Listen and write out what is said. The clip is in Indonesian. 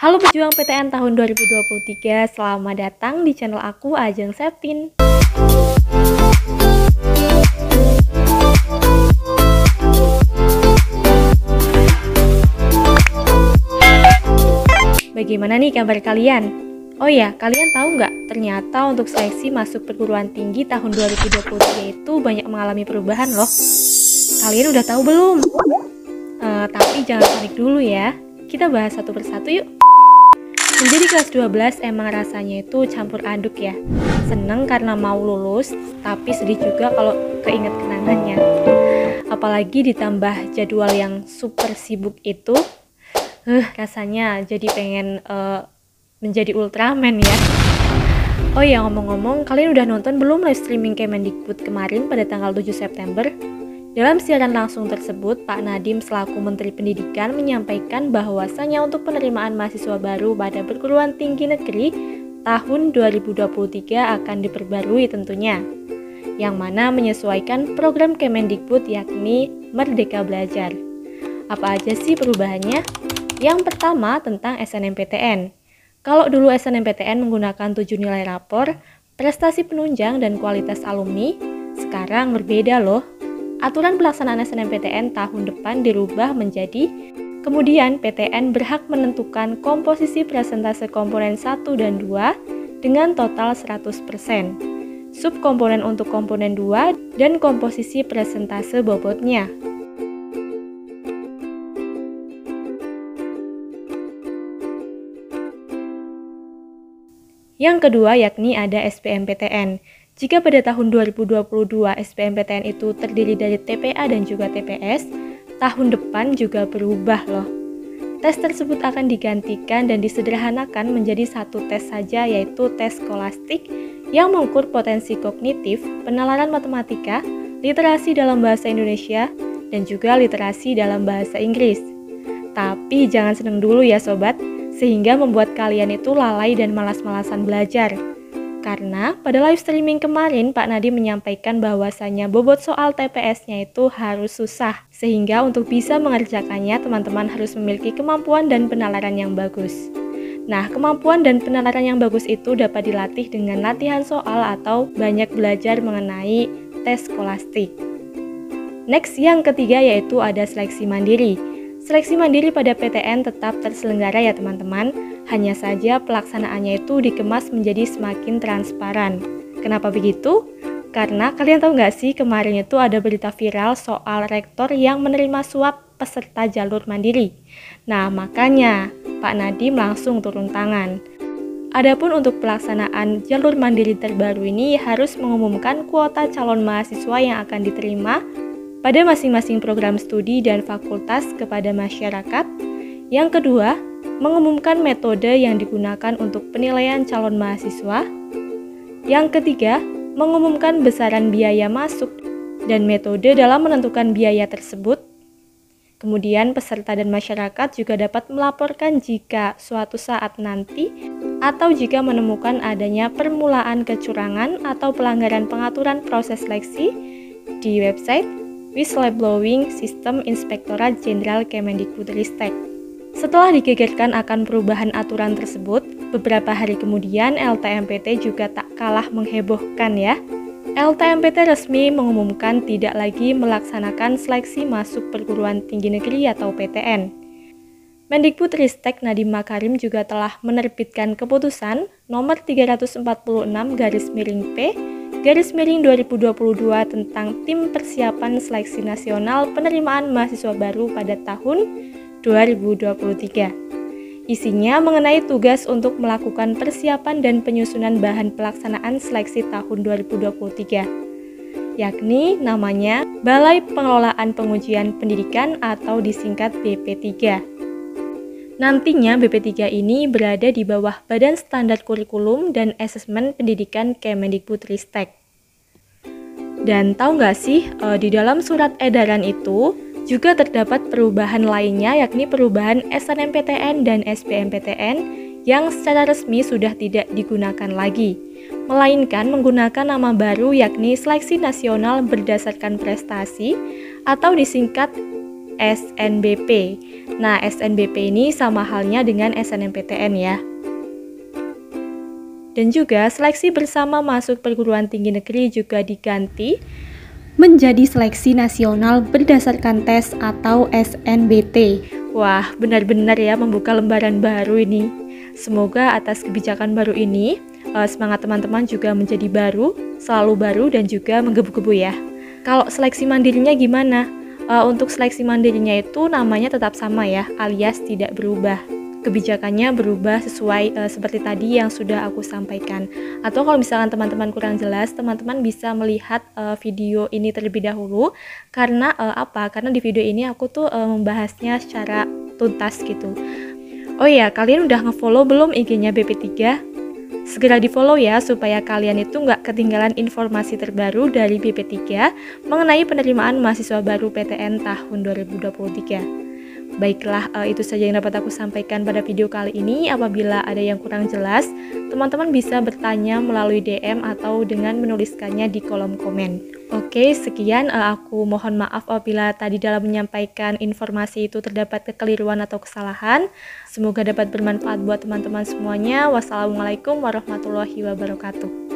Halo pejuang PTN tahun 2023, selamat datang di channel aku Ajeng Septin. Bagaimana nih kabar kalian? Oh ya, kalian tahu nggak? Ternyata untuk seleksi masuk perguruan tinggi tahun 2023 itu banyak mengalami perubahan loh. Kalian udah tahu belum? Tapi jangan panik dulu ya. Kita bahas satu persatu yuk. Menjadi kelas 12 emang rasanya itu campur aduk ya. Seneng karena mau lulus, tapi sedih juga kalau keinget kenangannya. Apalagi ditambah jadwal yang super sibuk itu, rasanya jadi pengen menjadi Ultraman ya. Oh ya, ngomong-ngomong, kalian udah nonton belum live streaming Kemendikbud kemarin pada tanggal 7 September? Dalam siaran langsung tersebut, Pak Nadiem selaku Menteri Pendidikan menyampaikan bahwasanya untuk penerimaan mahasiswa baru pada perguruan tinggi negeri tahun 2023 akan diperbarui tentunya, yang mana menyesuaikan program Kemendikbud yakni Merdeka Belajar. Apa aja sih perubahannya? Yang pertama tentang SNMPTN. Kalau dulu SNMPTN menggunakan 7 nilai rapor, prestasi penunjang dan kualitas alumni, sekarang berbeda loh. Aturan pelaksanaan SNMPTN tahun depan dirubah menjadi, kemudian PTN berhak menentukan komposisi persentase komponen 1 dan 2 dengan total 100%, subkomponen untuk komponen 2, dan komposisi persentase bobotnya. Yang kedua yakni ada SBMPTN. Jika pada tahun 2022 SBMPTN itu terdiri dari TPA dan juga TPS, tahun depan juga berubah loh. Tes tersebut akan digantikan dan disederhanakan menjadi satu tes saja, yaitu tes skolastik yang mengukur potensi kognitif, penalaran matematika, literasi dalam bahasa Indonesia, dan juga literasi dalam bahasa Inggris. Tapi jangan seneng dulu ya sobat, sehingga membuat kalian itu lalai dan malas-malasan belajar. Karena pada live streaming kemarin Pak Nadiem menyampaikan bahwasanya bobot soal TPS-nya itu harus susah, sehingga untuk bisa mengerjakannya teman-teman harus memiliki kemampuan dan penalaran yang bagus. Nah, kemampuan dan penalaran yang bagus itu dapat dilatih dengan latihan soal atau banyak belajar mengenai tes skolastik. Next, yang ketiga yaitu ada seleksi mandiri. Seleksi mandiri pada PTN tetap terselenggara ya teman-teman, hanya saja pelaksanaannya itu dikemas menjadi semakin transparan. Kenapa begitu? Karena kalian tahu nggak sih kemarin itu ada berita viral soal rektor yang menerima suap peserta jalur mandiri. Nah makanya Pak Nadiem langsung turun tangan. Adapun untuk pelaksanaan jalur mandiri terbaru ini harus mengumumkan kuota calon mahasiswa yang akan diterima pada masing-masing program studi dan fakultas kepada masyarakat. Yang kedua, mengumumkan metode yang digunakan untuk penilaian calon mahasiswa. Yang ketiga, mengumumkan besaran biaya masuk dan metode dalam menentukan biaya tersebut. Kemudian peserta dan masyarakat juga dapat melaporkan jika suatu saat nanti atau jika menemukan adanya permulaan kecurangan atau pelanggaran pengaturan proses seleksi di website Whistleblowing Sistem Inspektorat Jenderal Kemendikbudristek. Setelah digegerkan akan perubahan aturan tersebut, beberapa hari kemudian LTMPT juga tak kalah menghebohkan ya. LTMPT resmi mengumumkan tidak lagi melaksanakan seleksi masuk perguruan tinggi negeri atau PTN. Mendikbudristek Nadiem Makarim juga telah menerbitkan keputusan nomor 340/P/2022 tentang Tim Persiapan Seleksi Nasional Penerimaan Mahasiswa Baru pada tahun 2023. Isinya mengenai tugas untuk melakukan persiapan dan penyusunan bahan pelaksanaan seleksi tahun 2023, yakni namanya Balai Pengelolaan Pengujian Pendidikan atau disingkat BP3. Nantinya BP3 ini berada di bawah Badan Standar Kurikulum dan Asesmen Pendidikan Kemendikbudristek. Dan tahu nggak sih, di dalam surat edaran itu juga terdapat perubahan lainnya, yakni perubahan SNMPTN dan SBMPTN yang secara resmi sudah tidak digunakan lagi, melainkan menggunakan nama baru yakni Seleksi Nasional Berdasarkan Prestasi atau disingkat SNBP. Nah, SNBP ini sama halnya dengan SNMPTN ya. Dan juga seleksi bersama masuk perguruan tinggi negeri juga diganti menjadi seleksi nasional berdasarkan tes atau SNBT. Wah, benar-benar ya membuka lembaran baru ini. Semoga atas kebijakan baru ini, semangat teman-teman juga menjadi baru, selalu baru dan juga menggebu-gebu ya. Kalau seleksi mandirinya gimana? Untuk seleksi mandirinya itu namanya tetap sama ya, alias tidak berubah. Kebijakannya berubah sesuai seperti tadi yang sudah aku sampaikan. Atau kalau misalkan teman-teman kurang jelas, teman-teman bisa melihat video ini terlebih dahulu. Karena apa? Karena di video ini aku tuh membahasnya secara tuntas gitu. Oh iya, kalian udah nge-follow belum IG-nya BP3? Segera di-follow ya, supaya kalian itu nggak ketinggalan informasi terbaru dari BP3 mengenai penerimaan mahasiswa baru PTN tahun 2023. Baiklah, itu saja yang dapat aku sampaikan pada video kali ini. Apabila ada yang kurang jelas, teman-teman bisa bertanya melalui DM atau dengan menuliskannya di kolom komen. Oke, sekian. Aku mohon maaf apabila tadi dalam menyampaikan informasi itu terdapat kekeliruan atau kesalahan. Semoga dapat bermanfaat buat teman-teman semuanya. Wassalamualaikum warahmatullahi wabarakatuh.